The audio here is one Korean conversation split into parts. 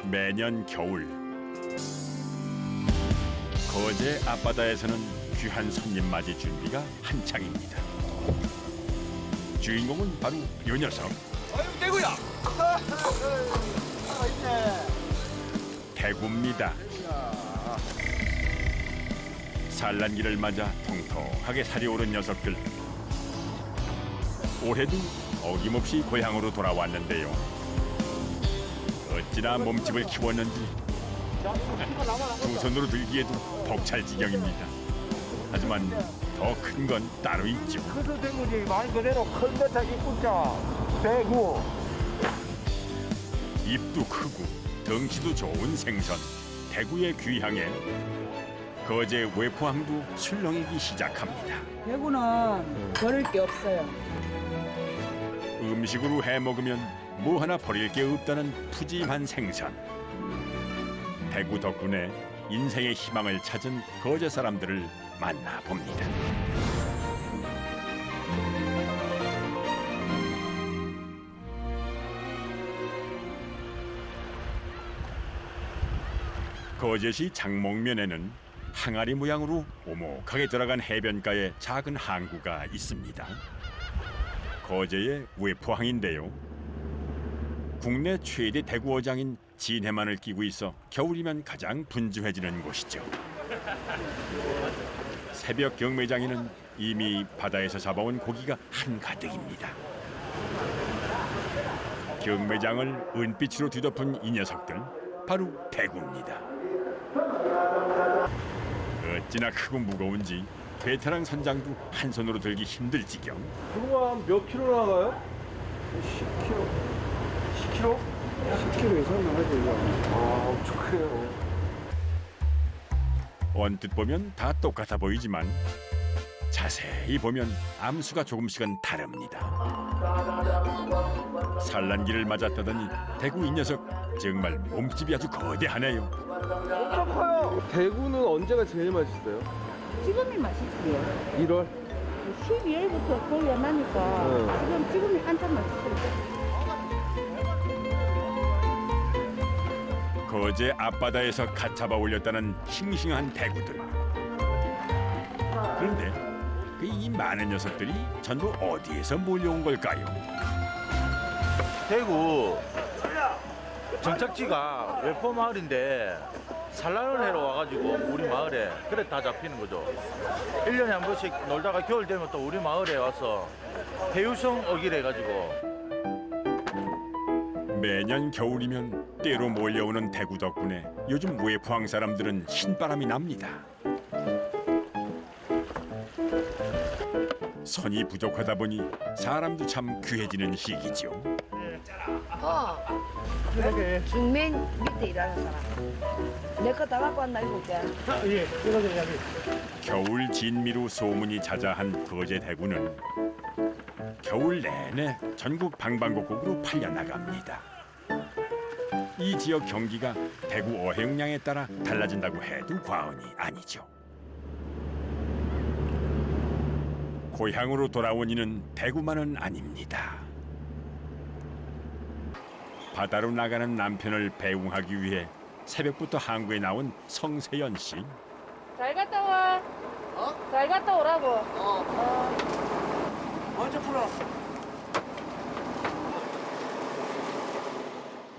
매년 겨울 거제 앞바다에서는 귀한 손님 맞이 준비가 한창입니다. 주인공은 바로 요 녀석. 아유 대구야. 있네. 대구입니다. 산란기를 맞아 통통하게 살이 오른 녀석들. 올해도 어김없이 고향으로 돌아왔는데요. 어찌나 몸집을 키웠는지 두 손으로 들기에도 벅찰 지경입니다. 하지만 더 큰 건 따로 있죠. 그래서 대구지 말 그대로 큰 데다 이쁘자. 대구. 입도 크고 덩치도 좋은 생선 대구의 귀향에 거제 외포항도 술렁이기 시작합니다. 대구는 버릴 게 없어요. 음식으로 해 먹으면 뭐 하나 버릴 게 없다는 푸짐한 생선. 대구 덕분에 인생의 희망을 찾은 거제 사람들을 만나봅니다. 거제시 장목면에는 항아리 모양으로 오목하게 들어간 해변가에 작은 항구가 있습니다. 거제의 외포항인데요. 국내 최대 대구 어장인 진해만을 끼고 있어 겨울이면 가장 분주해지는 곳이죠. 새벽 경매장에는 이미 바다에서 잡아온 고기가 한가득입니다. 경매장을 은빛으로 뒤덮은 이 녀석들 바로 대구입니다. 어찌나 크고 무거운지 베테랑 선장도 한 손으로 들기 힘들 지경. 그거 몇 킬로 나가요? 10킬로. 10킬로? 10킬로 이상 나가죠 이거. 아 엄청 크네요. 언뜻 보면 다 똑같아 보이지만 자세히 보면 암수가 조금씩은 다릅니다. 산란기를 맞았다더니 대구 이 녀석 정말 몸집이 아주 거대하네요. 엄청 커요. 대구는 언제가 제일 맛있어요? 지금이 맛있지요. 1월? 12월부터 거의 많으니까 지금이 한참 맛있어요. 거제 앞바다에서 갓 잡아 올렸다는 싱싱한 대구들. 그런데 이 많은 녀석들이 전부 어디에서 몰려온 걸까요? 대구 정착지가 외포 마을인데 산란을 하러 와가지고 우리 마을에 그래 다 잡히는 거죠. 1년에 한 번씩 놀다가 겨울 되면 또 우리 마을에 와서 해유성 어기를 해가지고 매년 겨울이면 때로 몰려오는 대구 덕분에 요즘 외포항 사람들은 신바람이 납니다. 선이 부족하다 보니 사람도 참 귀해지는 시기죠. 중맨 밑에 일하는 사람. 내 거 다 갖고 왔나 이거 볼게. 예, 이거는 여기. 겨울 진미로 소문이 자자한 거제 대구는 겨울 내내 전국 방방곡곡으로 팔려나갑니다. 이 지역 경기가 대구 어획량에 따라 달라진다고 해도 과언이 아니죠. 고향으로 돌아온 이는 대구만은 아닙니다. 바다로 나가는 남편을 배웅하기 위해 새벽부터 항구에 나온 성세연 씨. 잘 갔다 와. 잘 갔다 오라고. 먼저 풀어.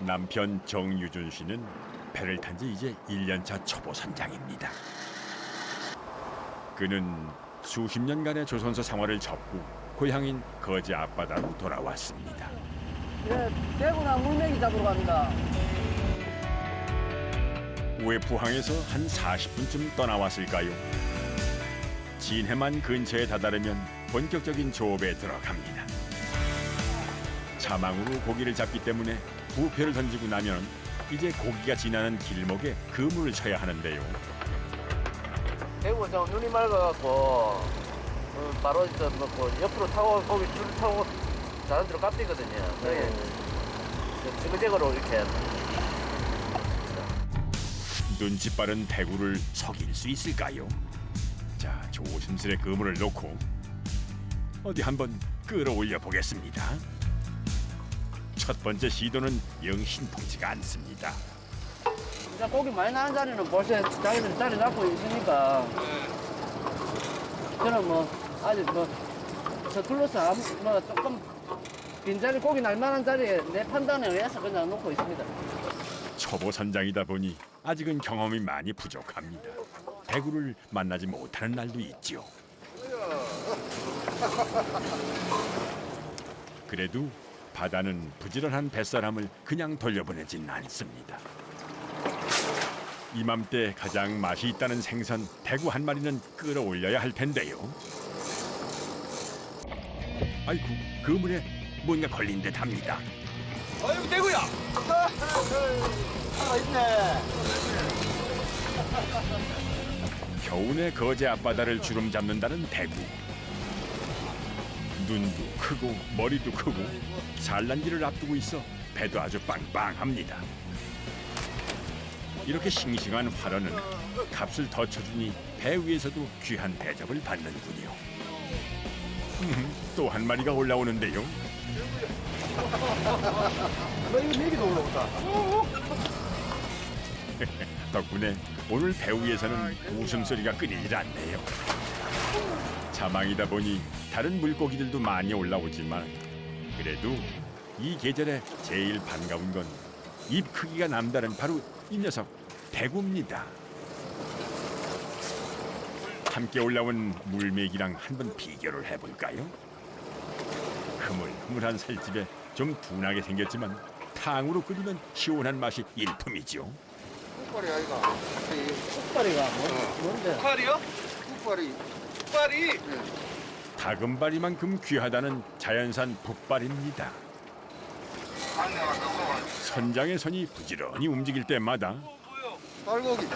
남편 정유준 씨는 배를 탄 지 이제 1년차 초보 선장입니다. 그는 수십 년간의 조선소 생활을 접고 고향인 거제 앞바다로 돌아왔습니다. 예, 대구나 물메기 잡으러 갑니다. 외포항에서 한 40분쯤 떠나왔을까요? 진해만 근처에 다다르면 본격적인 조업에 들어갑니다. 자망으로 고기를 잡기 때문에 부표를 던지고 나면 이제 고기가 지나는 길목에 그물을 쳐야 하는데요. 대구 저 눈이 맑아갖고 바로 뭐 옆으로 타고 거기 줄 타고 다른 데로 깝대거든요. 지그재그로 이렇게 눈치 빠른 대구를 속일 수 있을까요? 자, 조심스레 그물을 놓고 어디 한번 끌어올려 보겠습니다. 첫 번째 시도는 영 신통치가 않습니다. 진짜 고기 많이 나는 자리는 벌써 자기들이 자리 잡고 있으니까. 저는 뭐 아직 뭐 서툴러서 뭐 조금 빈자리 고기 날 만한 자리에 내 판단에 의해서 그냥 놓고 있습니다. 초보 선장이다 보니 아직은 경험이 많이 부족합니다. 대구를 만나지 못하는 날도 있지요. 그래도 바다는 부지런한 뱃사람을 그냥 돌려보내진 않습니다. 이맘때 가장 맛이 있다는 생선 대구 한 마리는 끌어올려야 할 텐데요. 아이고, 그물에 뭔가 걸린 듯합니다. 아이고 대구야. 살아있네. 겨우내 거제 앞바다를 주름 잡는다는 대구. 눈도 크고 머리도 크고 산란기를 앞두고 있어 배도 아주 빵빵합니다. 이렇게 싱싱한 활어는 값을 더 쳐주니 배 위에서도 귀한 대접을 받는군요. 또 한 마리가 올라오는데요. 너 이거 내기도 올라온다. 덕분에 오늘 배 위에서는 웃음소리가 끊이질 않네요. 자망이다 보니 다른 물고기들도 많이 올라오지만 그래도 이 계절에 제일 반가운 건 입 크기가 남다른 바로 이 녀석 대구입니다. 함께 올라온 물메기랑 한번 비교를 해볼까요? 흐물흐물한 살집에 좀 둔하게 생겼지만 탕으로 끓이면 시원한 맛이 일품이죠. 국발이 아이가. 국발이가 뭔데? 국발이요? 국발이. 국발이. 다금바리만큼 귀하다는 자연산 북발입니다. 선장의 손이 부지런히 움직일 때마다 달고기.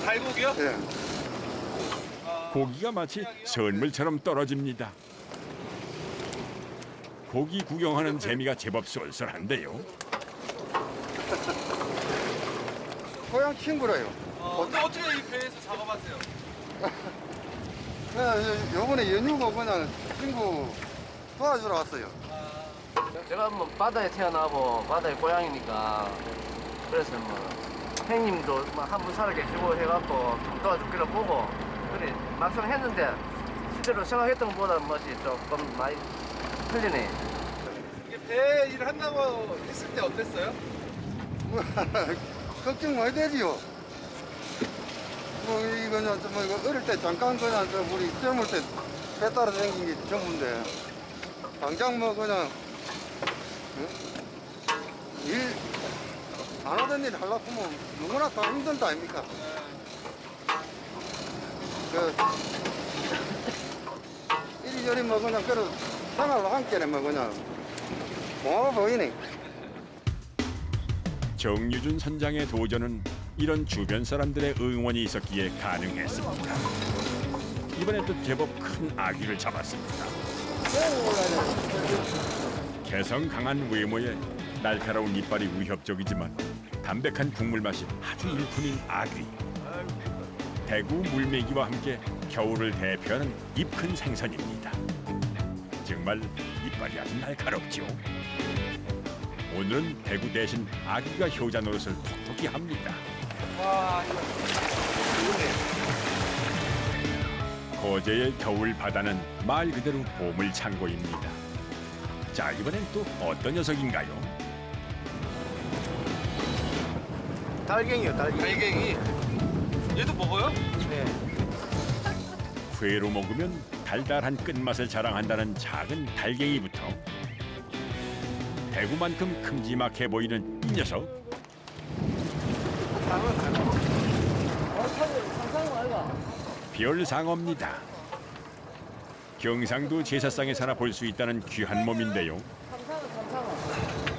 달고기요? 네. 고기가 마치 선물처럼 떨어집니다. 고기 구경하는 재미가 제법 쏠쏠한데요. 고향 친구라요. 근데 어떻게 이 배에서 작업하세요? 요번에 연휴고 그냥 친구 도와주러 왔어요. 제가 뭐 바다에 태어나고 바다의 고향이니까 그래서 뭐 형님도 한 분 살아 계시고 해갖고 좀 도와주기를 보고 그래 막상 했는데 실제로 생각했던 것보다 멋이 조금 많이 틀리네. 이게 배 일을 한다고 했을 때 어땠어요? 걱정 많이 되지요. 뭐 이거는 뭐 이거 어릴 때 잠깐 그냥 우리 젊을 때 배 따라 다닌 게 전부인데 당장 뭐 그냥 일 안 하던 일 하려고 하면 누구나 다 힘든다 아닙니까? 이리저리 뭐 그냥 그래 생활로 함께네 뭐 그냥 고마워 보이네. 정유준 선장의 도전은 이런 주변 사람들의 응원이 있었기에 가능했습니다. 이번에 또 제법 큰 아귀를 잡았습니다. 개성 강한 외모에 날카로운 이빨이 위협적이지만 담백한 국물 맛이 아주 일품인 아귀. 대구 물메기와 함께 겨울을 대표하는 입 큰 생선입니다. 정말 이빨이 아주 날카롭죠. 오늘은 대구 대신 아귀가 효자 노릇을 톡톡히 합니다. 와, 이거 거제의 겨울 바다는 말 그대로 보물 창고입니다. 자, 이번엔 또 어떤 녀석인가요? 달갱이요 달갱이. 달갱이. 얘도 먹어요? 네. 회로 먹으면 달달한 끝맛을 자랑한다는 작은 달갱이부터 대구만큼 큼지막해 보이는 이 녀석. 별상어입니다. 경상도 제사상에서나 볼 수 있다는 귀한 몸인데요.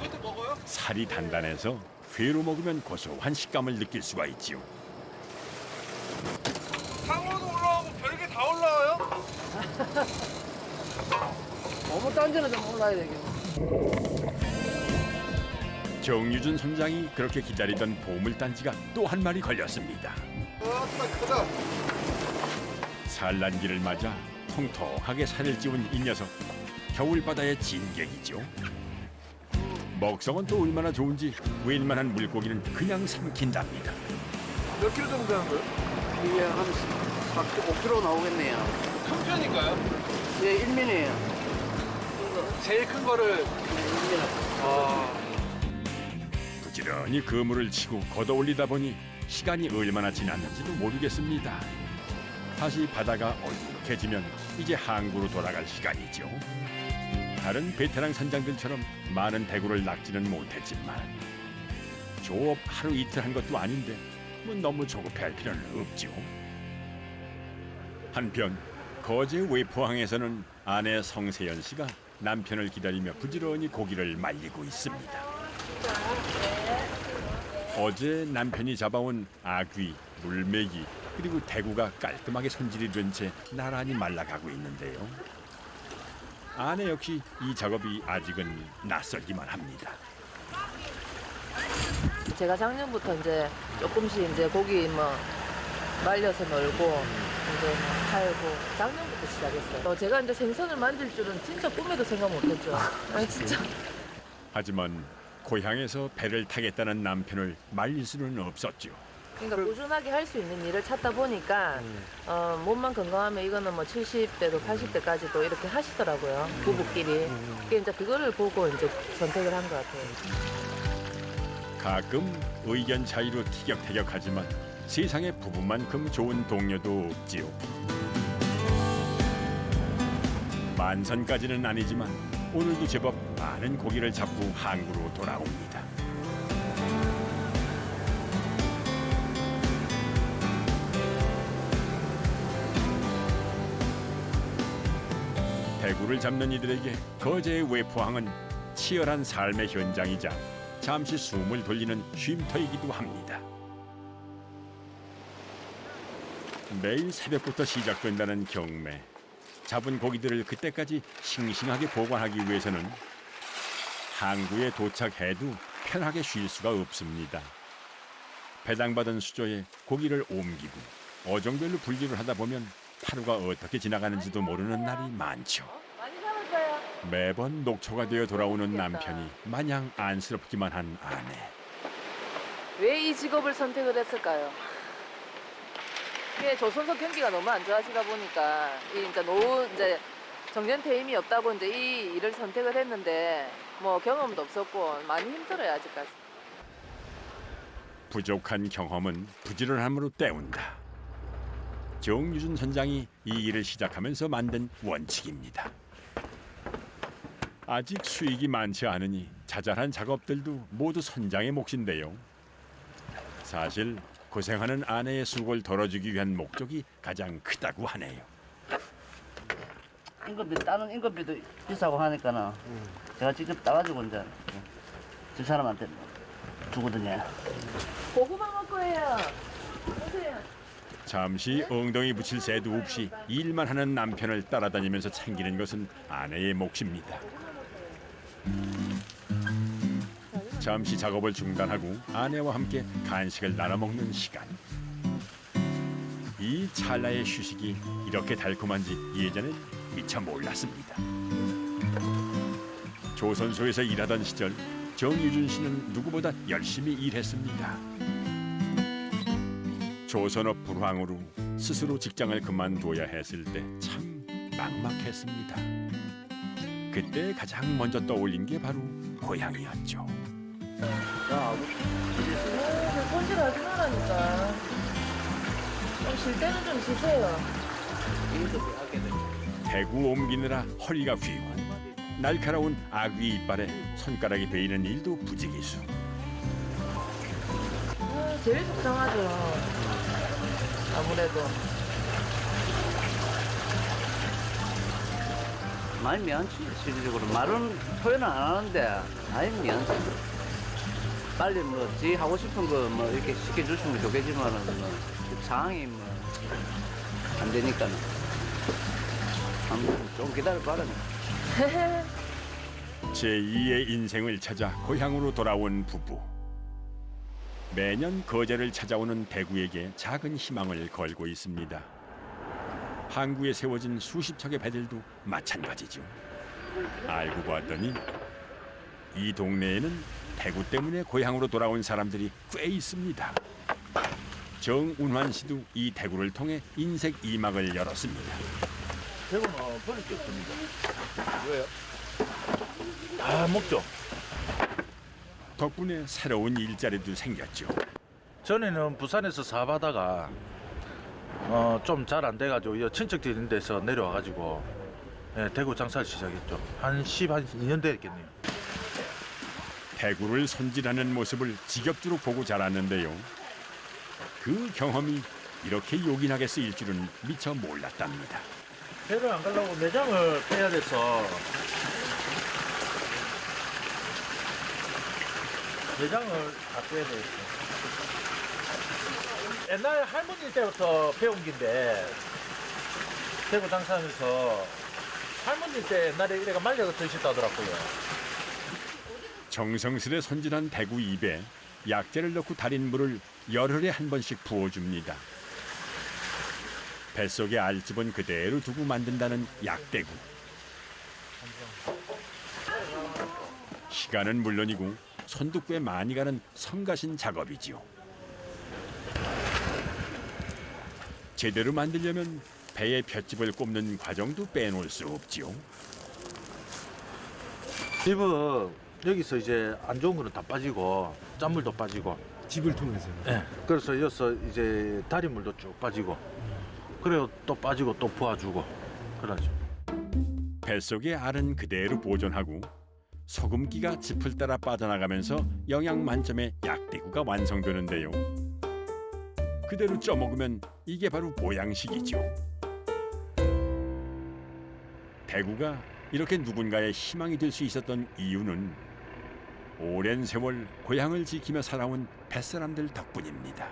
이것도 먹어요? 살이 단단해서 회로 먹으면 고소한 식감을 느낄 수가 있지요. 상어도 올라오고 별게 다 올라와요? 너무 딴지는 좀 올라야 되겠네. 정유준 선장이 그렇게 기다리던 보물단지가 또 한 마리 걸렸습니다. 크다. 산란기를 맞아 통통하게 살을 찌운 이 녀석. 겨울바다의 진객이죠. 먹성은 또 얼마나 좋은지 웬만한 물고기는 그냥 삼킨답니다. 몇 킬로 정도 하는 거예요? 이게 한 5kg 나오겠네요. 큰 편인가요? 예, 1미네요. 제일 큰 거를 부지런히 그물을 치고 걷어올리다 보니 시간이 얼마나 지났는지도 모르겠습니다. 다시 바다가 어둑해지면 이제 항구로 돌아갈 시간이죠. 다른 베테랑 선장들처럼 많은 대구를 낚지는 못했지만 조업 하루 이틀 한 것도 아닌데 뭐 너무 조급해할 필요는 없죠. 한편 거제 외포항에서는 아내 성세연 씨가 남편을 기다리며 부지런히 고기를 말리고 있습니다. 어제 남편이 잡아온 아귀, 물메기 그리고 대구가 깔끔하게 손질이 된 채 나란히 말라가고 있는데요. 아내 역시 이 작업이 아직은 낯설기만 합니다. 제가 작년부터 이제 조금씩 이제 고기 뭐 말려서 널고 이제 뭐 팔고 작년부터 시작했어요. 제가 이제 생선을 만질 줄은 진짜 꿈에도 생각 못했죠. 아니 진짜. 하지만 고향에서 배를 타겠다는 남편을 말릴 수는 없었죠. 그러니까 꾸준하게 할 수 있는 일을 찾다 보니까 몸만 건강하면 이거는 뭐 70대도 80대까지도 이렇게 하시더라고요. 부부끼리. 그게 이제 그거를 보고 이제 선택을 한 것 같아요. 가끔 의견 차이로 티격태격하지만 세상에 부부만큼 좋은 동료도 없지요. 만선까지는 아니지만 오늘도 제법 많은 고기를 잡고 항구로 돌아옵니다. 대구를 잡는 이들에게 거제의 외포항은 치열한 삶의 현장이자 잠시 숨을 돌리는 쉼터이기도 합니다. 매일 새벽부터 시작된다는 경매. 잡은 고기들을 그때까지 싱싱하게 보관하기 위해서는 항구에 도착해도 편하게 쉴 수가 없습니다. 배당받은 수조에 고기를 옮기고 어종별로 분류를 하다 보면 하루가 어떻게 지나가는지도 모르는 날이 많죠. 많이 잡았어요. 매번 녹초가 되어 돌아오는 남편이 마냥 안쓰럽기만 한 아내. 왜 이 직업을 선택을 했을까요? 이게 조선소 경기가 너무 안 좋아지다 보니까 이 이제 노후 이제 정년퇴임이 없다고 이제 이 일을 선택을 했는데 뭐 경험도 없었고 많이 힘들어요 아직까지. 부족한 경험은 부지런함으로 때운다. 정유준 선장이 이 일을 시작하면서 만든 원칙입니다. 아직 수익이 많지 않으니 자잘한 작업들도 모두 선장의 몫인데요. 사실 고생하는 아내의 수고를 덜어주기 위한 목적이 가장 크다고 하네요. 인건비 다른 인건비도 비싸고 하니까는 제가 직접 따가지고 이제 저 사람한테 주거든요. 고구마 먹고 해요. 오세요. 잠시 엉덩이 붙일 새도 없이 일만 하는 남편을 따라다니면서 챙기는 것은 아내의 몫입니다. 잠시 작업을 중단하고 아내와 함께 간식을 나눠 먹는 시간. 이 찰나의 휴식이 이렇게 달콤한지 예전엔 미처 몰랐습니다. 조선소에서 일하던 시절 정유준 씨는 누구보다 열심히 일했습니다. 조선업 불황으로 스스로 직장을 그만둬야 했을 때 참 막막했습니다. 그때 가장 먼저 떠올린 게 바로 고향이었죠. 손질하지 말라니까. 좀 쉴 때는 좀 쉬세요. 대구 옮기느라 허리가 휘고 날카로운 아귀 이빨에 손가락이 베이는 일도 부지기수. 제일 속상하죠. 아무래도. 많이 미안치 실질적으로 말은 표현은 안 하는데 많이 미안치. 빨리 뭐 지 하고 싶은 거 뭐 이렇게 시켜주시면 좋겠지만은 뭐 상황이 뭐 안 되니까는 한번 좀 기다려봐라. 제2의 인생을 찾아 고향으로 돌아온 부부. 매년 거제를 찾아오는 대구에게 작은 희망을 걸고 있습니다. 항구에 세워진 수십 척의 배들도 마찬가지죠. 알고 봤더니 이 동네에는 대구 때문에 고향으로 돌아온 사람들이 꽤 있습니다. 정운환 씨도 이 대구를 통해 인생 2막을 열었습니다. 대구는 버릴 게 없습니다. 왜요? 다 먹죠. 덕분에 새로운 일자리도 생겼죠. 전에는 부산에서 사업하다가 좀 잘 안 돼가지고 이 친척들 있는 데서 내려와가지고 대구 장사를 시작했죠. 한 2년 됐겠네요. 대구를 손질하는 모습을 지겹도록 보고 자랐는데요. 그 경험이 이렇게 요긴하게 쓰일 줄은 미처 몰랐답니다. 배를 안 가려고 내장을 빼야 돼서 내장을 다 빼야 되겠어. 옛날 할머니 때부터 배운 긴데 대구 장사하면서 할머니 때 옛날에 이래가 말려서 드셨다더라고요. 정성스레 손질한 대구 입에 약재를 넣고 달인 물을 열흘에 한 번씩 부어줍니다. 뱃속에 알집은 그대로 두고 만든다는 약대구. 시간은 물론이고 손도 꽤 많이 가는 성가신 작업이지요. 제대로 만들려면 배에 볏짚을 꼽는 과정도 빼놓을 수 없지요. 집은 여기서 이제 안 좋은 거는 다 빠지고 짠물도 빠지고 집을 통해서. 네. 그래서 여기서 이제 다리물도 쭉 빠지고 그래요 또 빠지고 또 부어주고 그러죠. 뱃속의 알은 그대로 보존하고 소금기가 짚을 따라 빠져나가면서 영양 만점의 약대구가 완성되는데요. 그대로 쪄먹으면 이게 바로 보양식이죠. 대구가 이렇게 누군가의 희망이 될 수 있었던 이유는 오랜 세월 고향을 지키며 살아온 뱃사람들 덕분입니다.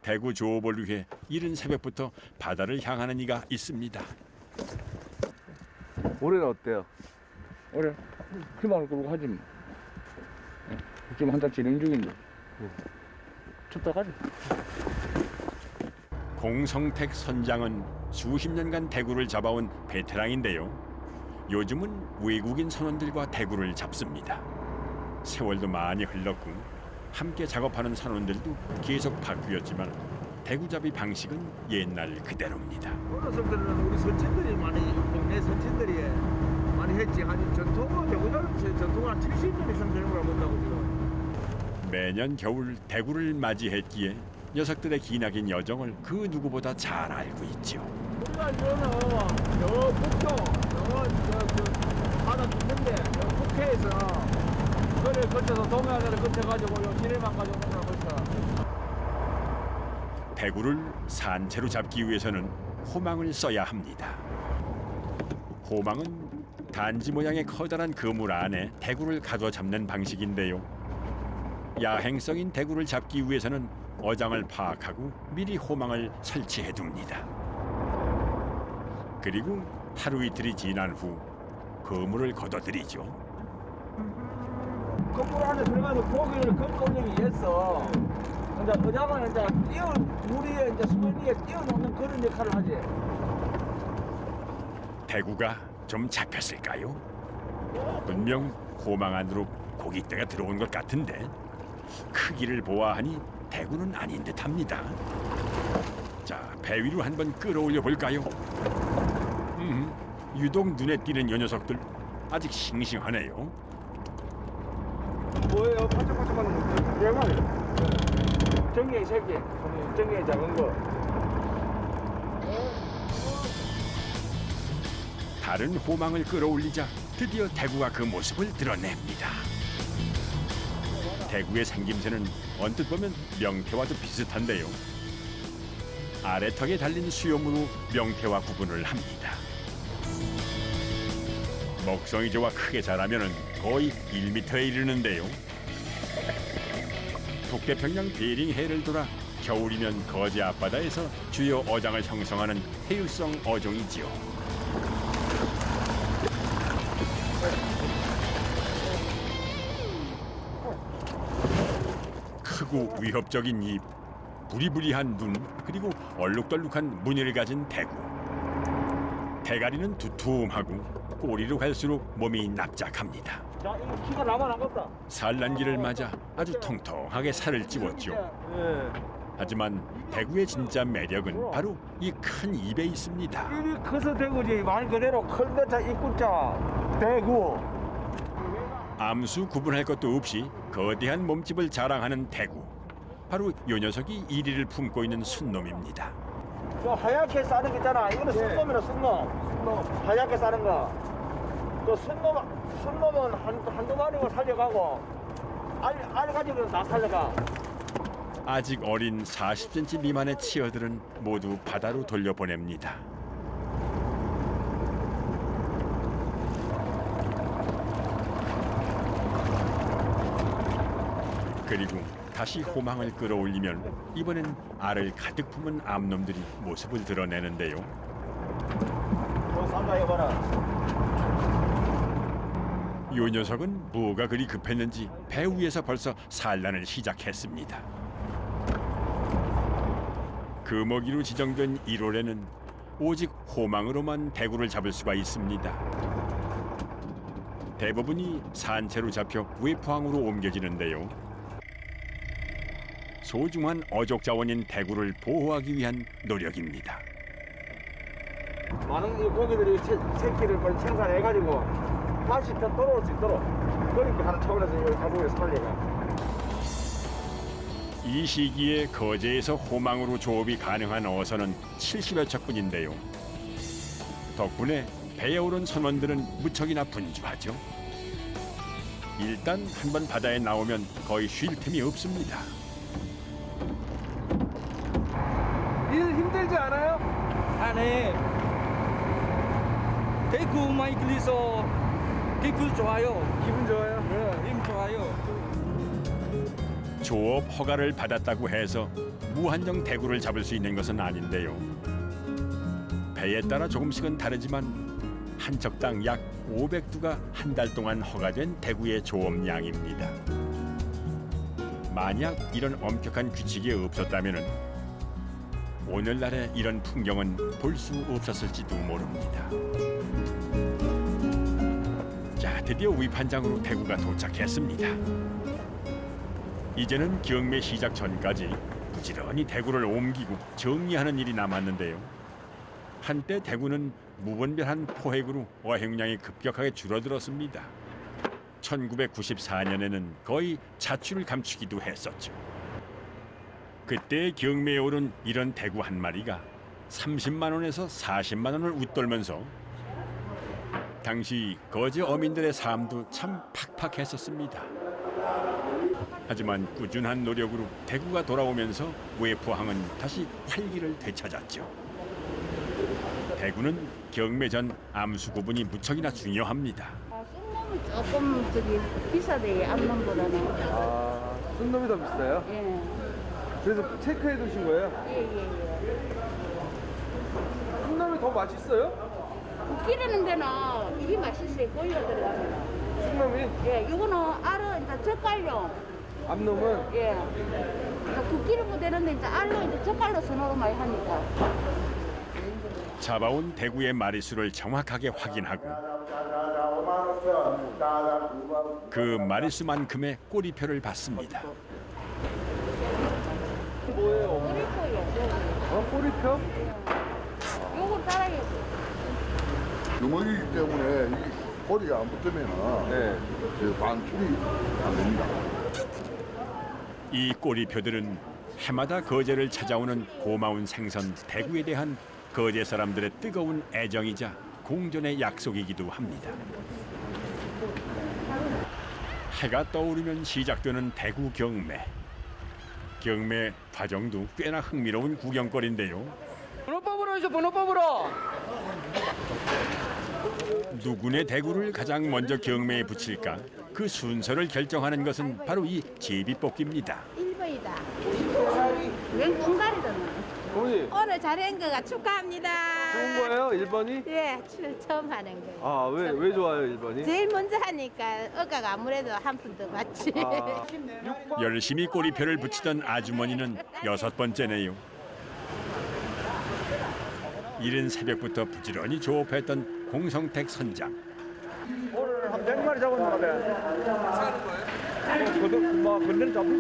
대구 조업을 위해 이른 새벽부터 바다를 향하는 이가 있습니다. 올해는 어때요? 올해 희망을 끌고 하지 뭐. 지금 한참 진행 중인데. 춥다 가지. 공성택 선장은 수십 년간 대구를 잡아온 베테랑인데요. 요즘은 외국인 선원들과 대구를 잡습니다. 세월도 많이 흘렀고 함께 작업하는 선원들도 계속 바뀌었지만 대구잡이 방식은 옛날 그대로입니다. 어렸을 때는 우리 선친들이 많이 동네 선친들이 많이 했지. 한 전통은 대구잡이 전통은 한 70년 이상 되는 거라고 본다고 지금. 매년 겨울 대구를 맞이했기에 녀석들의 기나긴 여정을 그 누구보다 잘 알고 있죠. 우리가 이거는 저 북쪽 저 바다 있는데 저 국회에서 그걸 거쳐서 동해안을 거쳐가지고 요 지뢰만 가지고 오는 거죠. 대구를 산채로 잡기 위해서는 호망을 써야 합니다. 호망은 단지 모양의 커다란 그물 안에 대구를 가둬 잡는 방식인데요. 야행성인 대구를 잡기 위해서는 어장을 파악하고 미리 호망을 설치해 둡니다. 그리고 하루 이틀이 지난 후 그물을 걷어들이죠. 건물 안에 들어가서 고기를 걷어올리기 위해서 이제 어장은 이제 물 위에 이제 수면 위에 띄워놓는 그런 역할을 하지. 대구가 좀 잡혔을까요? 분명 호망 안으로 고깃대가 들어온 것 같은데 크기를 보아하니 대구는 아닌 듯합니다. 자, 배 위로 한번 끌어올려 볼까요? 유독 눈에 띄는 요 녀석들 아직 싱싱하네요. 뭐예요? 반짝반짝하는 거. 네 마리. 정갱이 3개. 정갱이 작은 거. 다른 호망을 끌어올리자 드디어 대구가 그 모습을 드러냅니다. 대구의 생김새는 언뜻 보면 명태와도 비슷한데요. 아래턱에 달린 수염으로 명태와 구분을 합니다. 먹성이 좋아 크게 자라면 거의 1m에 이르는데요. 북태평양 베링해를 돌아 겨울이면 거제 앞바다에서 주요 어장을 형성하는 해유성 어종이지요. 크고 위협적인 입, 부리부리한 눈, 그리고 얼룩덜룩한 무늬를 가진 대구. 대가리는 두툼하고 꼬리로 갈수록 몸이 납작합니다. 자, 이거 키가 나만 안 갔다. 산란기를 맞아 아주 통통하게 살을 찌웠죠. 예. 하지만 대구의 진짜 매력은 바로 이 큰 입에 있습니다. 입이 커서 대구지. 말 그대로 큰 거자 입구자 대구. 암수 구분할 것도 없이 거대한 몸집을 자랑하는 대구. 바로 요 녀석이 1위를 품고 있는 순놈입니다. 저 하얗게 싸는 게 있잖아. 이거는 순놈이라 순놈. 하얗게 싸는 거. 그 순놈은 한두 마리만 살려가고 알 가지고는 다 살려가. 아직 어린 40cm 미만의 치어들은 모두 바다로 돌려보냅니다. 그리고 다시 호망을 끌어올리면 이번엔 알을 가득 품은 암놈들이 모습을 드러내는데요. 저 상가 해봐라. 요 녀석은 뭐가 그리 급했는지 배 위에서 벌써 산란을 시작했습니다. 금어기로 지정된 1홀에는 오직 호망으로만 대구를 잡을 수가 있습니다. 대부분이 산채로 잡혀 외포항으로 옮겨지는데요. 소중한 어족 자원인 대구를 보호하기 위한 노력입니다. 많은 이 고기들이 새끼를 빨리 생산해가지고 다시 더 돌아올 수 있도록 그러니까 하는 차원에서 이걸 가족에 살려가. 이 시기에 거제에서 호망으로 조업이 가능한 어선은 70여 척뿐인데요. 덕분에 배에 오른 선원들은 무척이나 분주하죠. 일단 한번 바다에 나오면 거의 쉴 틈이 없습니다. 일 힘들지 않아요? 안 해. 대구 많이 걸려서 기분 좋아요. 기분 좋아요? 네, 힘 좋아요. 조업 허가를 받았다고 해서 무한정 대구를 잡을 수 있는 것은 아닌데요. 배에 따라 조금씩은 다르지만 한 척당 약 500두가 한 달 동안 허가된 대구의 조업량입니다. 만약 이런 엄격한 규칙이 없었다면 오늘날의 이런 풍경은 볼 수 없었을지도 모릅니다. 자, 드디어 위판장으로 대구가 도착했습니다. 이제는 경매 시작 전까지 부지런히 대구를 옮기고 정리하는 일이 남았는데요. 한때 대구는 무분별한 포획으로 어획량이 급격하게 줄어들었습니다. 1994년에는 거의 자취를 감추기도 했었죠. 그때 경매에 오른 이런 대구 한 마리가 30만 원에서 40만 원을 웃돌면서 당시 거제 어민들의 삶도 참 팍팍했었습니다. 하지만 꾸준한 노력으로 대구가 돌아오면서 외포항은 다시 활기를 되찾았죠. 대구는 경매 전 암수 구분이 무척이나 중요합니다. 쑥놈은 조금 비싸대 암놈보다는. 아, 순놈이 더 비싸요? 예. 그래서 체크해 두신 거예요? 예. 순놈이 더 맛있어요? 기르는 데는 이게 맛있어요. 고기가 들어가면. 순놈이? 예, 이거는 알은 이제 젓갈용. 암놈은? 예. 굽기르면 되는데 이제 알로 이제 젓갈로 선호를 많이 하니까. 잡아온 대구의 마리수를 정확하게 확인하고 그 마리수만큼의 꼬리표를 받습니다. 뭐예요? 꼬리표요. 꼬리표? 요거 따라요. 주먹이기 때문에 이 꼬리가 안 붙으면 네. 반출이 안 됩니다. 이 꼬리표들은 해마다 거제를 찾아오는 고마운 생선 대구에 대한 거제 사람들의 뜨거운 애정이자 공존의 약속이기도 합니다. 해가 떠오르면 시작되는 대구 경매. 경매 과정도 꽤나 흥미로운 구경거리인데요. 번호법으로 해서 번호법으로. 누구네 대구를 가장 먼저 경매에 붙일까? 그 순서를 결정하는 것은 바로 이 제비뽑기입니다. 1번이다. 웬 꽁다리잖아. 어머니, 오늘 잘한 거가 축하합니다. 좋은 거예요? 1번이? 예, 처음 하는 거예요. 아, 왜 좋아요, 1번이? 제일 먼저 하니까 어가가 아무래도 한 푼 더 받지. 아, 열심히 꼬리표를 붙이던 아주머니는 6번째네요. 이른 새벽부터 부지런히 조업했던 공성택 선장. 몇 마리 잡았는데. 사는 거예요? 건드는 잡고.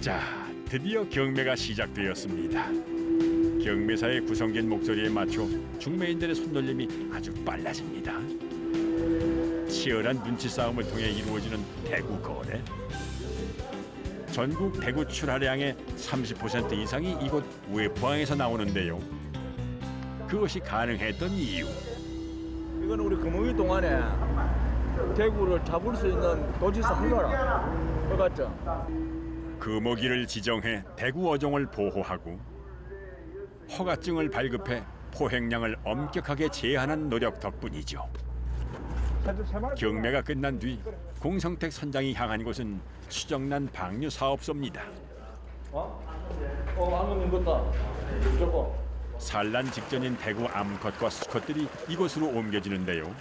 자, 드디어 경매가 시작되었습니다. 경매사의 구성진 목소리에 맞춰 중매인들의 손놀림이 아주 빨라집니다. 치열한 눈치 싸움을 통해 이루어지는 대구 거래. 전국 대구 출하량의 30% 이상이 이곳 우회포항에서 나오는데요. 그것이 가능했던 이유. 이거는 우리 금호기 동안에 대구를 잡을 수 있는 도지사 한거라. 맞죠? 금어기를 지정해 대구 어종을 보호하고 허가증을 발급해 포획량을 엄격하게 제한한 노력 덕분이죠. 경매가 끝난 뒤 공성택 선장이 향한 곳은 수정란 방류 사업소입니다. 안경님 같다. 저거. 산란 직전인 대구 암컷과 수컷들이 이곳으로 옮겨지는데요.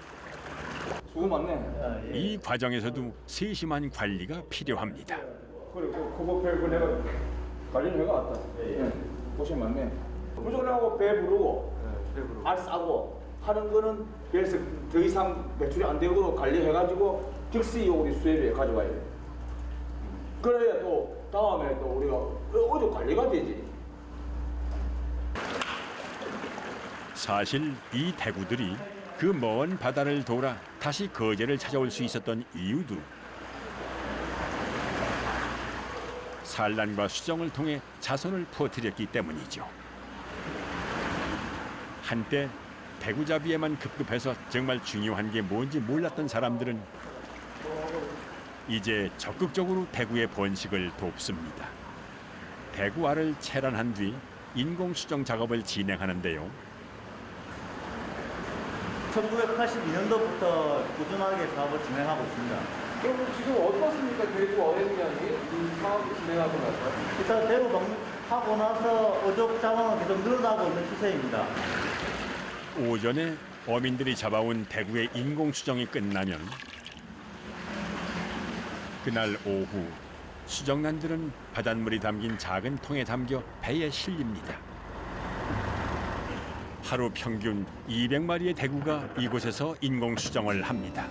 수고 많네. 이 과정에서도 세심한 관리가 필요합니다. 그래, 그거 배 내가 관리를 해가 왔다. 고생 많네. 무조건하고 배 부르고, 알 싸고 하는 거는 그래서 더 이상 매출이 안 되고 관리해가지고 즉시 우리 수입에 가져와야 돼. 그래야 또 다음에 또 우리가 어디 관리가 되지. 사실 이 대구들이 그 먼 바다를 돌아 다시 거제를 찾아올 수 있었던 이유도 산란과 수정을 통해 자손을 퍼뜨렸기 때문이죠. 한때 대구잡이에만 급급해서 정말 중요한 게 뭔지 몰랐던 사람들은 이제 적극적으로 대구의 번식을 돕습니다. 대구알을 채란한 뒤 인공 수정 작업을 진행하는데요. 1982년도부터 꾸준하게 사업을 진행하고 있습니다. 그럼 지금 어떻습니까? 대구 어획량이 이 사업 진행하고 나서? 일단 대구 방문하고 나서 어족 자원은 계속 늘어나고 있는 추세입니다. 오전에 어민들이 잡아온 대구의 인공 수정이 끝나면 그날 오후 수정란들은 바닷물이 담긴 작은 통에 담겨 배에 실립니다. 하루 평균 200마리의 대구가 이곳에서 인공 수정을 합니다.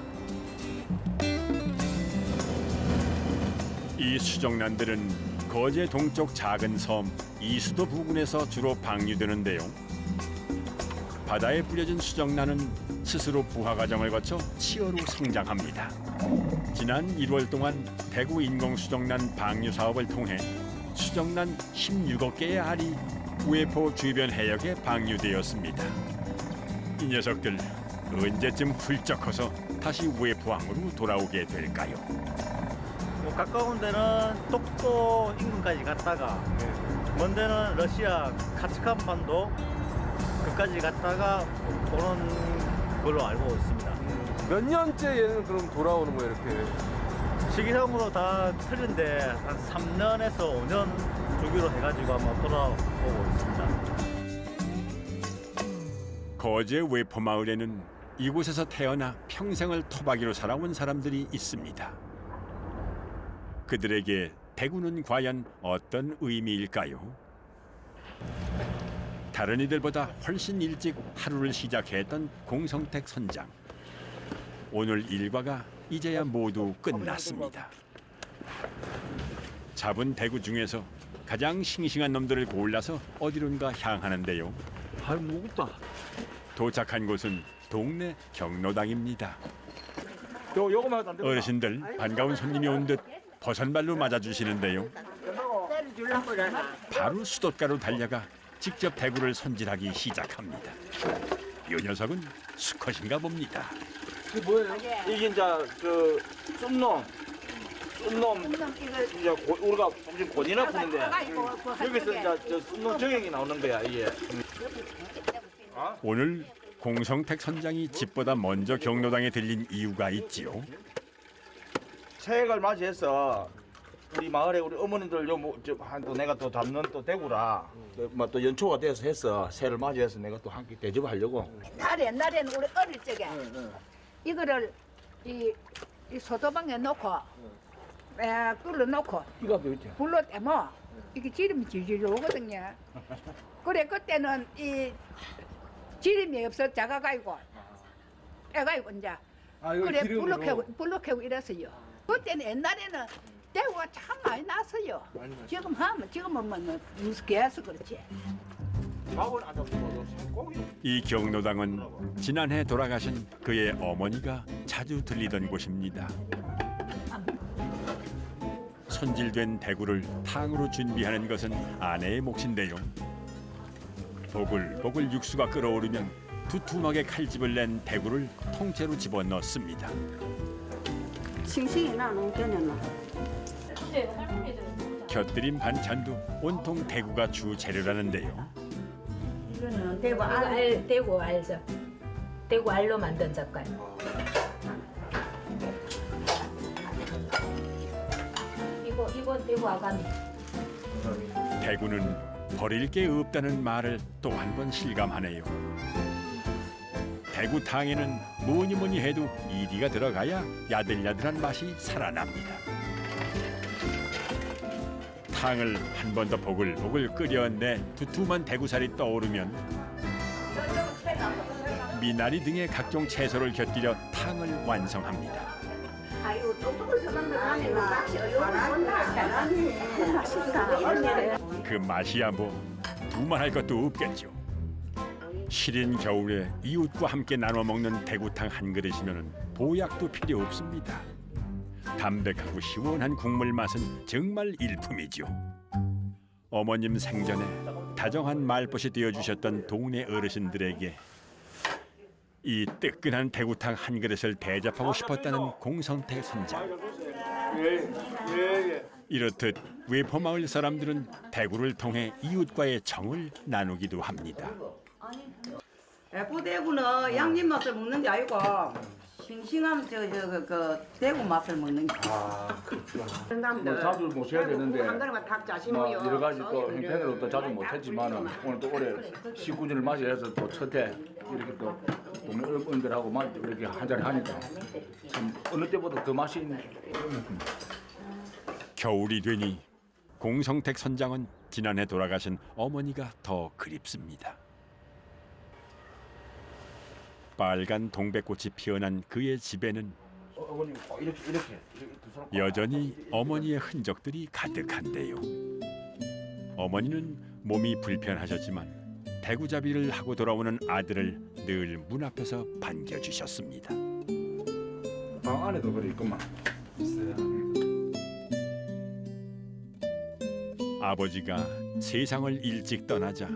이 수정란들은 거제 동쪽 작은 섬 이수도 부근에서 주로 방류되는데요. 바다에 뿌려진 수정란은 스스로 부화 과정을 거쳐 치어로 성장합니다. 지난 1월 동안 대구 인공수정란 방류 사업을 통해 수정란 16억 개의 알이 우회포 주변 해역에 방류되었습니다. 이 녀석들 언제쯤 훌쩍 커서 다시 우회포항으로 돌아오게 될까요? 뭐 가까운 데는 독도 인근까지 갔다가 먼 데는 러시아 카츠칸반도 그까지 갔다가 오는 걸로 알고 있습니다. 몇 년째 얘는 그럼 돌아오는 거예요, 이렇게? 시기상으로 다 틀린데 한 3년에서 5년 주기로 해가지고 아마 돌아오고 있습니다. 거제 외포마을에는 이곳에서 태어나 평생을 토박이로 살아온 사람들이 있습니다. 그들에게 대구는 과연 어떤 의미일까요? 다른 이들보다 훨씬 일찍 하루를 시작했던 공성택 선장. 오늘 일과가 이제야 모두 끝났습니다. 잡은 대구 중에서 가장 싱싱한 놈들을 골라서 어디론가 향하는데요. 아이 무겁다. 도착한 곳은 동네 경로당입니다. 요거만 해도 안 되구나. 어르신들 반가운 손님이 온 듯 버선발로 맞아주시는데요. 바로 수돛가로 달려가 직접 대구를 손질하기 시작합니다. 이 녀석은 수컷인가 봅니다. 이게 뭐예요? 이게 이제 그 쏨놈 이제 우리가 지금 곤이나 푸는데 여기서 이제 저 쏨놈 정액이 나오는 거야 이게. 오늘 공성택 선장이 집보다 먼저 경로당에 들린 이유가 있지요. 새해를 맞이해서 우리 마을에 우리 어머니들 또 내가 또 담는 또 대구라 또 연초가 돼서 했어. 새해를 맞이해서 내가 또 함께 대접하려고. 옛날에는 우리 어릴 적에 이거를 이 소도방에 놓고 끓여 놓고 이거 있지. 불로 떼면 이게 지름이 질질 오거든요. 그래 그때는 이 지름이 없어 작아가지고 빼가지고 이제 아, 이거 그래 기름으로. 불로 켜고 이랬어요. 그때는 옛날에는 대구가 참 많이 났어요. 지금은 뭐 무섭게해서 그렇지. 밥을 안 잡고 고기. 이 경로당은 지난해 돌아가신 그의 어머니가 자주 들리던 곳입니다. 손질된 대구를 탕으로 준비하는 것은 아내의 몫인데요. 보글보글 육수가 끓어오르면 두툼하게 칼집을 낸 대구를 통째로 집어넣습니다. 싱싱이 나는 되는 곁들인 반찬도 온통 대구가 주 재료라는데요. 이거는 대구 알죠? 대구 알로 만든 젓갈. 이건 대구 아가미. 대구는 버릴 게 없다는 말을 또 한 번 실감하네요. 대구탕에는 뭐니 해도 이리가 들어가야 야들야들한 맛이 살아납니다. 탕을 한 번 더 보글보글 끓여내 두툼한 대구살이 떠오르면 미나리 등의 각종 채소를 곁들여 탕을 완성합니다. 아이고 똑똑한 사람들 안에 낚시 잘하네. 맛있다. 그 맛이야 뭐 두말할 것도 없겠죠. 시린 겨울에 이웃과 함께 나눠 먹는 대구탕 한 그릇이면 보약도 필요 없습니다. 담백하고 시원한 국물 맛은 정말 일품이죠. 어머님 생전에 다정한 말벗이 되어주셨던 동네 어르신들에게 이 뜨끈한 대구탕 한 그릇을 대접하고 싶었다는 공성택 선장. 이렇듯 외포마을 사람들은 대구를 통해 이웃과의 정을 나누기도 합니다. 부대구는 양념 맛을 먹는 게 아니고 싱싱한 그 대구 맛을 먹는 게. 뭐 자주 모셔야 되는데 한 그릇만 닭 자시 뭐 모여. 여러 가지 또 형편으로 또 자주 못했지만은 오늘 또 올해 식구진을 맞이해서 또 첫해 이렇게 또 동네 어른들하고 막 이렇게 한잔 하니까 참 어느 때보다 더 맛이 있네. 겨울이 되니 공성택 선장은 지난해 돌아가신 어머니가 더 그립습니다. 빨간 동백꽃이 피어난 그의 집에는 어머님 이렇게 두 손. 여전히 어머니의 흔적들이 가득한데요. 어머니는 몸이 불편하셨지만 대구잡이를 하고 돌아오는 아들을 늘 문 앞에서 반겨주셨습니다. 방 안에도 그래 있구만. 아버지가 세상을 일찍 떠나자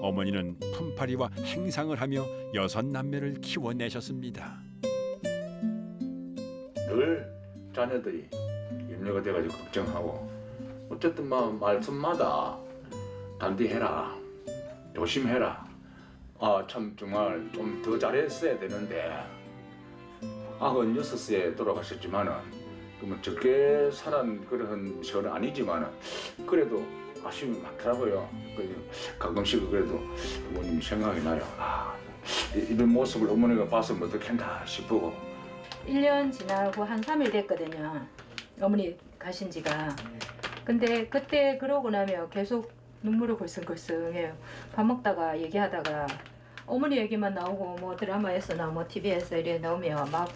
어머니는 품팔이와 행상을 하며 6남매를 키워내셨습니다. 늘 자녀들이 염려가 돼가지고 걱정하고 어쨌든 말씀마다 단디해라, 조심해라. 아 참 정말 좀 더 잘했어야 되는데 96세 돌아가셨지만은 그러면 적게 살은 그런 시간은 아니지만은 그래도 아쉬움이 많더라고요. 가끔씩 그래도 어머님 생각이 나요. 아 이런 모습을 어머니가 봤으면 어떡했나 싶고. 1년 지나고 한 3일 됐거든요. 어머니 가신 지가. 근데 그때 그러고 나면 계속 눈물을 글썽글썽해요. 밥 먹다가 얘기하다가 어머니 얘기만 나오고 뭐 드라마에서나 뭐 TV에서 이래 나오면 막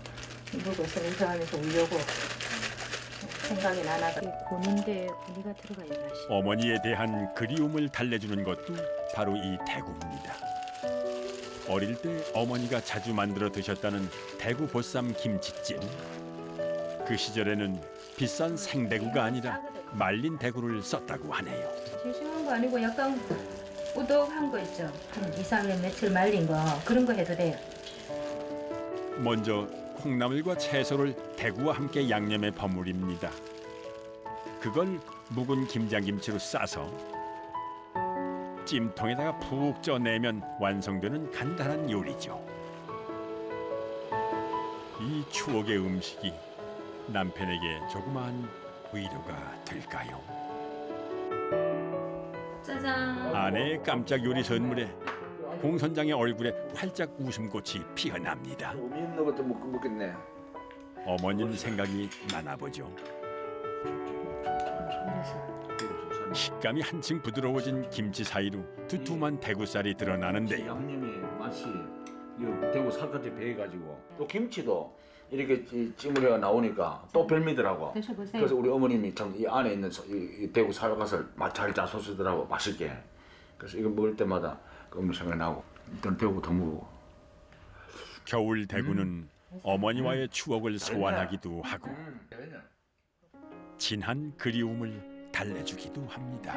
눈물 글썽글썽하면서 울려고 생각이 나나가. 고민대 고니가 들어가야 맛이. 어머니에 대한 그리움을 달래주는 것도 바로 이 대구입니다. 어릴 때 어머니가 자주 만들어 드셨다는 대구 보쌈 김치찜. 그 시절에는 비싼 생대구가 아니라 말린 대구를 썼다고 하네요. 싱싱한 거 아니고 약간 우덕한 거 있죠. 한 2, 3일 며칠 말린 거 그런 거 해도 돼요. 먼저 콩나물과 채소를 대구와 함께 양념에 버무립니다. 그걸 묵은 김장김치로 싸서 찜통에다가 푹 쪄내면 완성되는 간단한 요리죠. 이 추억의 음식이 남편에게 조그마한 위로가 될까요? 짜잔. 아내의 깜짝 요리 선물에 공 선장의 얼굴에 활짝 웃음꽃이 피어납니다. 있는 것도 못 먹겠네. 어머님 생각이 나나 보죠. 식감이 한층 부드러워진 김치 사이로 두툼한 대구살이 드러나는데요. 양념의 맛이 이 대구 살까지 배해가지고 또 김치도 이렇게 찌물려가 나오니까 또 별미더라고. 드셔보세요. 그래서 우리 어머님이 참 이 안에 있는 이 대구 살것을 잘 짜소시더라고 맛있게. 그래서 이거 먹을 때마다 그 어머니 생각나고 일단 대구 더 먹고. 겨울 대구는 어머니와의 추억을 소환하기도 하고 진한 그리움을 달래주기도 합니다.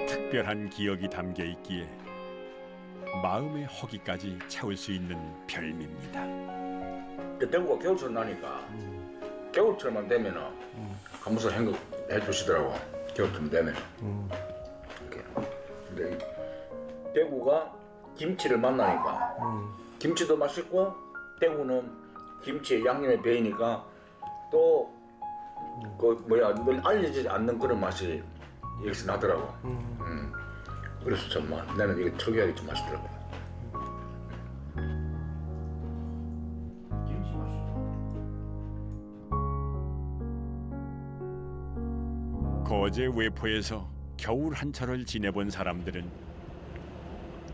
특별한 기억이 담겨 있기에 마음의 허기까지 채울 수 있는 별미입니다. 대구가 겨울철 나니까 겨울철만 되면은 한 번씩 행복해 주시더라고. 겨울철 되면. 이렇게. 근데 이 대구가 김치를 만나니까 김치도 맛있고 대구는 김치에 양념에 배이니까 또 그 늘 알려지지 않는 그런 맛이 여기서 나더라고. 그래서 정말 나는 이게 특이하게 좀 맛있더라고. 거제 외포에서 겨울 한철을 지내본 사람들은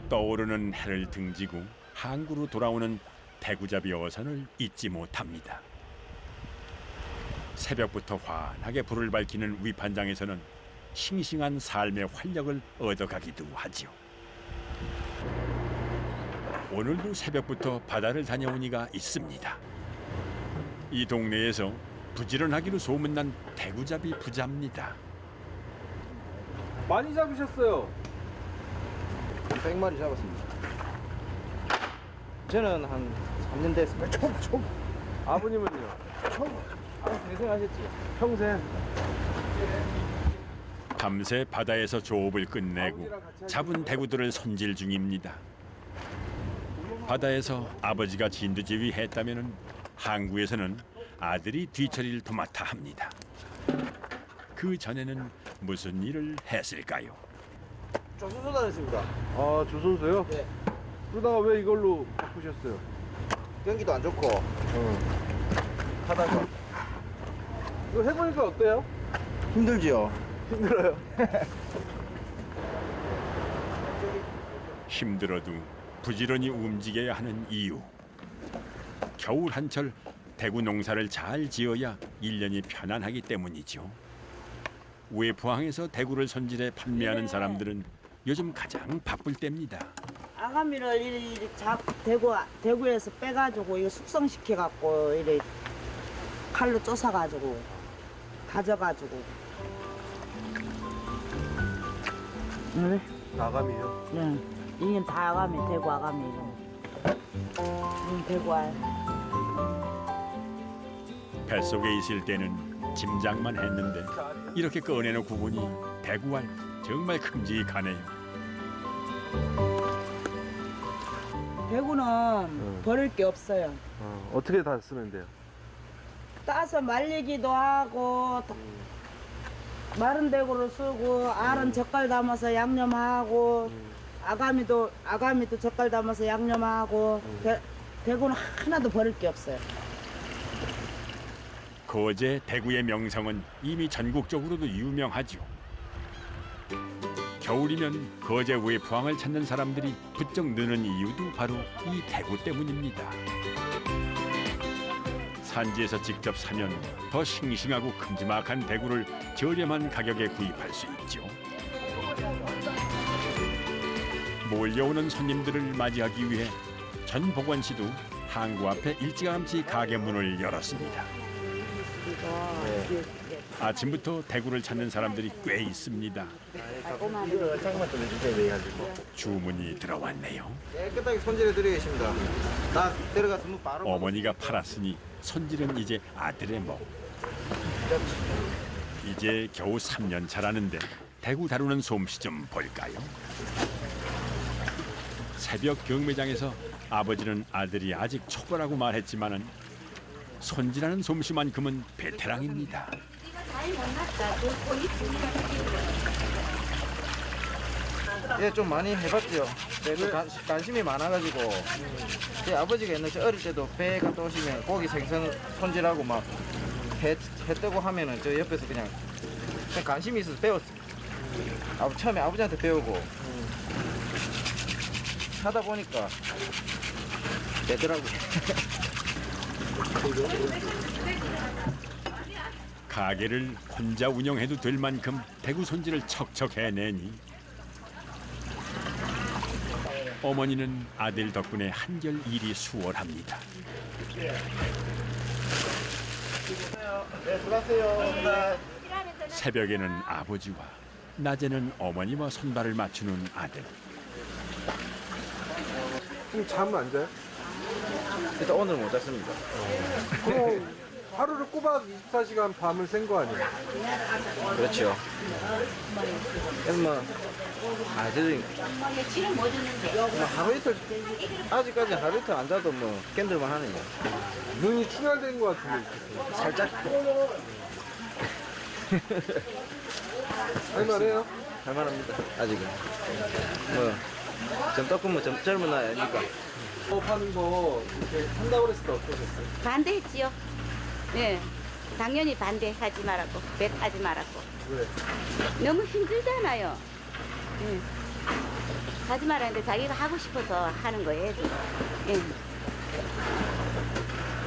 떠오르는 해를 등지고 항구로 돌아오는 대구잡이 어선을 잊지 못합니다. 새벽부터 환하게 불을 밝히는 위판장에서는 싱싱한 삶의 활력을 얻어가기도 하지요. 오늘도 새벽부터 바다를 다녀온 이가 있습니다. 이 동네에서 부지런하기로 소문난 대구잡이 부자입니다. 많이 잡으셨어요? 100마리 잡았습니다. 저는 한 3년 됐습니다. 총. 아버님은요? 고생하셨지? 평생. 밤새 바다에서 조업을 끝내고 잡은 대구들을 손질 중입니다. 바다에서 아버지가 진두지휘 했다면은 항구에서는 아들이 뒤처리를 도맡아 합니다. 그 전에는 무슨 일을 했을까요? 조수소 다녔습니다. 아, 조선소요? 네. 그러다가 왜 이걸로 바꾸셨어요? 경기도 안 좋고 하다가 이거 해보니까 어때요? 힘들지요? 힘들어요. 힘들어도 부지런히 움직여야 하는 이유. 겨울 한철 대구 농사를 잘 지어야 1년이 편안하기 때문이죠. 외포항에서 대구를 손질해 판매하는 사람들은 요즘 가장 바쁠 때입니다. 아가미를 이리 대구에서 빼가지고 이거 숙성시켜갖고 이리 칼로 쪼사가지고 다져가지고. 네. 아감이요? 네. 이건 다 아가미, 대구 아가미고. 대구 알. 뱃속에 있을 때는 짐작만 했는데 이렇게 꺼내놓고 보니 대구알 정말 큼직하네요. 대구는 버릴 게 없어요. 어떻게 다 쓰면 돼요? 따서 말리기도 하고 마른 대구를 쓰고 알은 젓갈 담아서 양념하고 아가미도 젓갈 담아서 양념하고 대구는 하나도 버릴 게 없어요. 거제 대구의 명성은 이미 전국적으로도 유명하죠. 겨울이면 거제 외포항을 찾는 사람들이 부쩍 느는 이유도 바로 이 대구 때문입니다. 산지에서 직접 사면 더 싱싱하고 큼지막한 대구를 저렴한 가격에 구입할 수 있죠. 몰려오는 손님들을 맞이하기 위해 전 보건시도 항구 앞에 일찌감치 가게 문을 열었습니다. 아침부터 대구를 찾는 사람들이 꽤 있습니다. 이거 잠깐만 좀 해주세요. 해가지고. 주문이 들어왔네요. 깨끗하게 손질해 드리겠습니다. 나 데려가서 뭐 바로. 어머니가 팔았으니 손질은 이제 아들의 목. 이제 겨우 3년 차라는데 대구 다루는 솜씨 좀 볼까요? 새벽 경매장에서 아버지는 아들이 아직 초보라고 말했지만은 손질하는 솜씨만큼은 베테랑입니다. 예, 좀 많이 해봤죠. 네, 관심이 많아가지고. 제 아버지가 옛날에 어릴 때도 배 갔다 오시면 고기 생선 손질하고 막 해 뜨고 하면은 저 옆에서 그냥 관심이 있어서 배웠어요. 처음에 아버지한테 배우고 하다 보니까 되더라고요. 가게를 혼자 운영해도 될 만큼 대구 손질을 척척 해내니 어머니는 아들 덕분에 한결 일이 수월합니다. 네, 수고하세요. 새벽에는 아버지와 낮에는 어머니와 손발을 맞추는 아들. 그럼 잠 안 자요? 일단 오늘 못 잤습니다. 그럼 하루를 꼬박 24시간 밤을 샌 거 아니에요? 그렇죠. 그래서 뭐 아들이 뭐 하루 이틀 아직까지 하루 이틀 안 자도 뭐 깬들만 하네요. 눈이 충혈된 거 같은데. 살짝 할만해요? 할만합니다. 아직은 뭐좀 떡으면 좀 젊은 나이 아니까. 하는 거 이렇게 한다고 그랬을 때 어떠셨어요? 반대했지요. 네, 당연히 반대하지 말라고, 하지 말라고. 왜? 너무 힘들잖아요. 네. 하지 말았는데 자기가 하고 싶어서 하는 거예요. 네.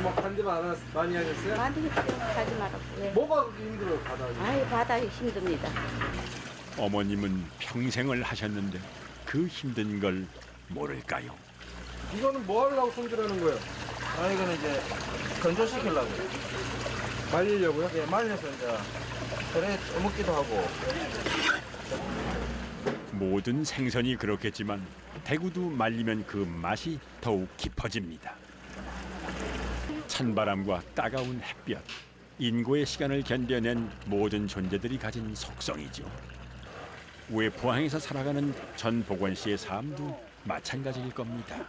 막 반대 많이 하셨어요? 반대했죠. 하지 말라고. 네. 뭐가 그렇게 힘들어요, 바닥이? 아유, 바닥이 힘듭니다. 어머님은 평생을 하셨는데 그 힘든 걸 모를까요? 이거는 뭐 하려고 손질하는 거예요? 이거는 이제 건조시키려고요. 말리려고요? 예, 말려서 이제 그래 먹기도 하고. 모든 생선이 그렇겠지만 대구도 말리면 그 맛이 더욱 깊어집니다. 찬바람과 따가운 햇볕, 인고의 시간을 견뎌낸 모든 존재들이 가진 속성이죠. 외포항에서 살아가는 전복원 씨의 삶도 마찬가지일 겁니다.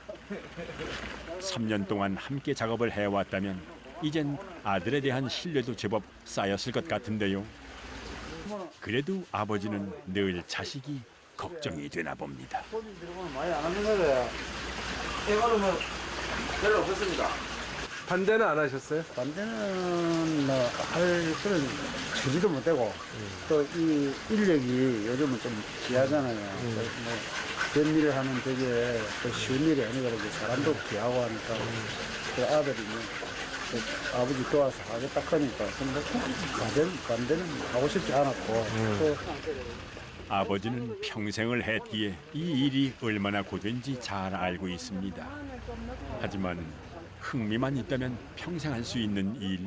3년 동안 함께 작업을 해왔다면 이젠 아들에 대한 신뢰도 제법 쌓였을 것 같은데요. 그래도 아버지는 늘 자식이 걱정이 되나 봅니다. 많이 안 하는 거예요. 이거는 뭐 별로 없었습니다. 반대는 안 하셨어요? 반대는 뭐 할 그런 처지도 못 되고 또 이 인력이 요즘은 좀 귀하잖아요. 뭐 그런 일을 하는 되게 또 쉬운 일이 아니고 사람도 귀하고 하니까 그 아들이 그 아버지 도와서 하겠다 하니까 근데 반대는 하고 싶지 않았고 또 아버지는 평생을 했기에 이 일이 얼마나 고된지 잘 알고 있습니다. 하지만 흥미만 있다면 평생 할 수 있는 일,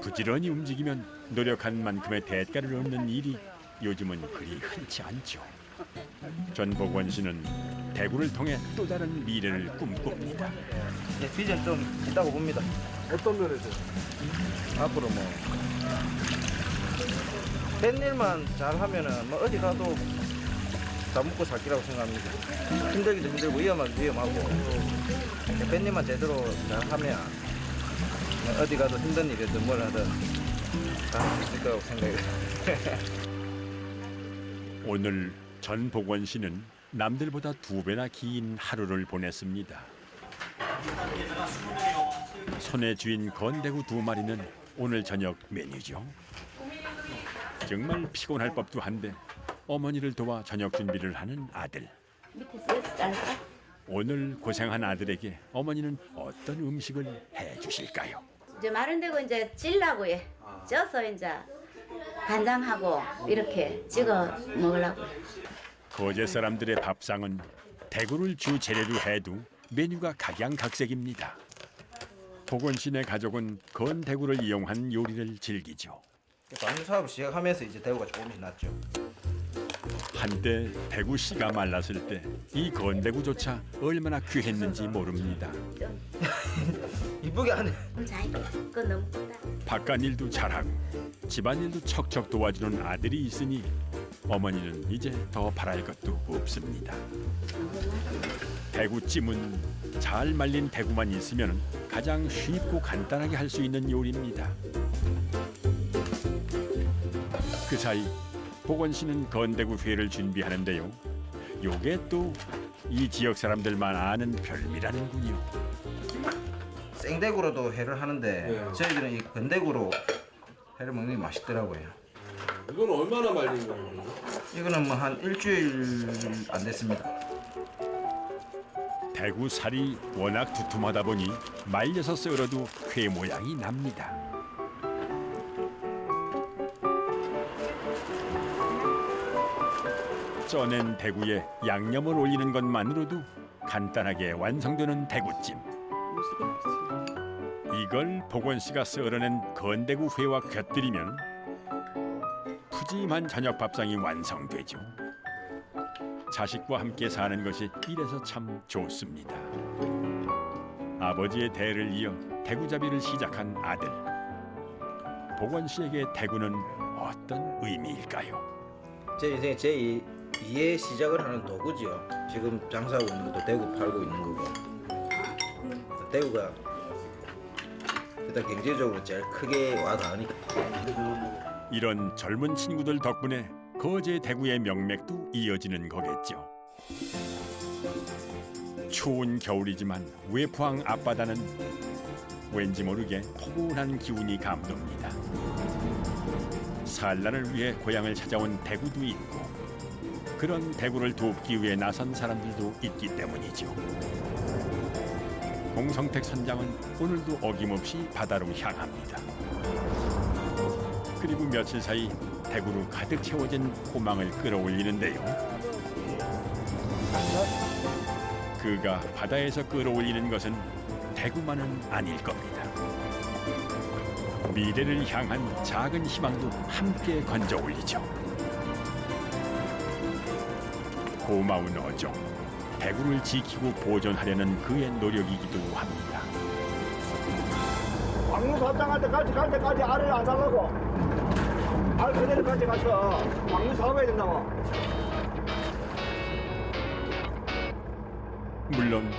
부지런히 움직이면 노력한 만큼의 대가를 얻는 일이 요즘은 그리 흔치 않죠. 전복원 씨는 대구를 통해 또 다른 미래를 꿈꿉니다. 예, 비전 좀 있다고 봅니다. 어떤 면에서? 앞으로 뭐 된 일만 잘하면은 뭐 어디 가도 다 먹고 살기라고 생각합니다. 힘들기도 힘들고 위험하고 된 일만 제대로 잘하면 어디 가도 힘든 일이든 뭘 하든 다 할 수 있을 거라고 생각해요. 오늘 전복원 씨는 남들보다 2배나 긴 하루를 보냈습니다. 손에 쥐인 건대구 2마리는 오늘 저녁 메뉴죠. 정말 피곤할 법도 한데 어머니를 도와 저녁 준비를 하는 아들. 오늘 고생한 아들에게 어머니는 어떤 음식을 해주실까요? 이제 마른 대고 이제 찔라고 해. 쪄서 이제 간장하고 이렇게 찍어 먹으려고. 거제 사람들의 밥상은 대구를 주 재료로 해도 메뉴가 각양각색입니다. 복원 씨네 가족은 건대구를 이용한 요리를 즐기죠. 방류 사업을 시작하면서 이제 대구가 조금씩 났죠. 한때 대구 씨가 말랐을 때 이 건대구조차 얼마나 귀했는지 모릅니다. 이쁘게 하네. 그건 너무 크다. 바깥일도 잘하고 집안일도 척척 도와주는 아들이 있으니 어머니는 이제 더 바랄 것도 없습니다. 대구찜은 잘 말린 대구만 있으면 가장 쉽고 간단하게 할 수 있는 요리입니다. 그 사이 복원 씨는 건대구 회를 준비하는데요. 요게 또 이 지역 사람들만 아는 별미라는군요. 생대구로도 회를 하는데 네. 저희들은 이 건대구로 회를 먹는 게 맛있더라고요. 이건 얼마나 말린 거예요? 이거는 뭐 한 일주일 안 됐습니다. 대구 살이 워낙 두툼하다 보니 말려서 썰어도 회 모양이 납니다. 쪄낸 대구에 양념을 올리는 것만으로도 간단하게 완성되는 대구찜. 이걸 복원 씨가 썰어낸 건대구 회와 곁들이면 푸짐한 저녁 밥상이 완성되죠. 자식과 함께 사는 것이 이래서 참 좋습니다. 아버지의 대를 이어 대구잡이를 시작한 아들. 복원 씨에게 대구는 어떤 의미일까요? 제 인생의 제2의 시작을 하는 도구지요. 지금 장사하고 있는 것도 대구 팔고 있는 거고. 대구가 일단 경제적으로 제일 크게 와닿으니까. 이런 젊은 친구들 덕분에 거제 대구의 명맥도 이어지는 거겠죠. 추운 겨울이지만 외포항 앞바다는 왠지 모르게 포근한 기운이 감돕니다. 산란을 위해 고향을 찾아온 대구도 있고 그런 대구를 돕기 위해 나선 사람들도 있기 때문이죠. 공성택 선장은 오늘도 어김없이 바다로 향합니다. 그리고 며칠 사이 대구로 가득 채워진 포망을 끌어올리는데요. 그가 바다에서 끌어올리는 것은 대구만은 아닐 겁니다. 미래를 향한 작은 희망도 함께 건져 올리죠. 고마운 어종, 대구를 지키고 보존하려는 그의 노력이기도 합니다. 왕무소 합장할 때까지 갈 때까지 알을 안 살라고. 알 그대로 가서 왕무소 하고 해야 된다고. 물론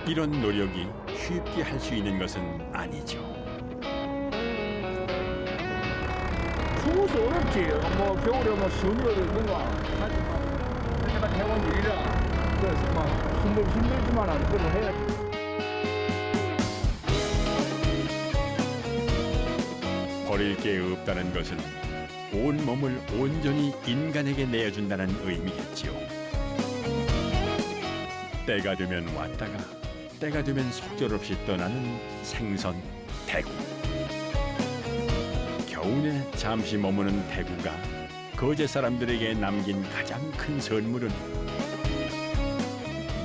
이런 노력이 쉽게 할 수 있는 것은 아니죠. 추워서 어렵지. 뭐 겨울에 뭐 쉬운 일이 있는가. 하지만 내가 해온 일이라. 그래서 막 힘들지만 그래도 해야지. 버릴 게 없다는 것은 온 몸을 온전히 인간에게 내어준다는 의미겠지요. 때가 되면 왔다가 때가 되면 속절없이 떠나는 생선 대구. 겨우내 잠시 머무는 대구가 거제 사람들에게 남긴 가장 큰 선물은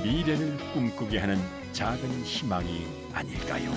미래를 꿈꾸게 하는 작은 희망이 아닐까요?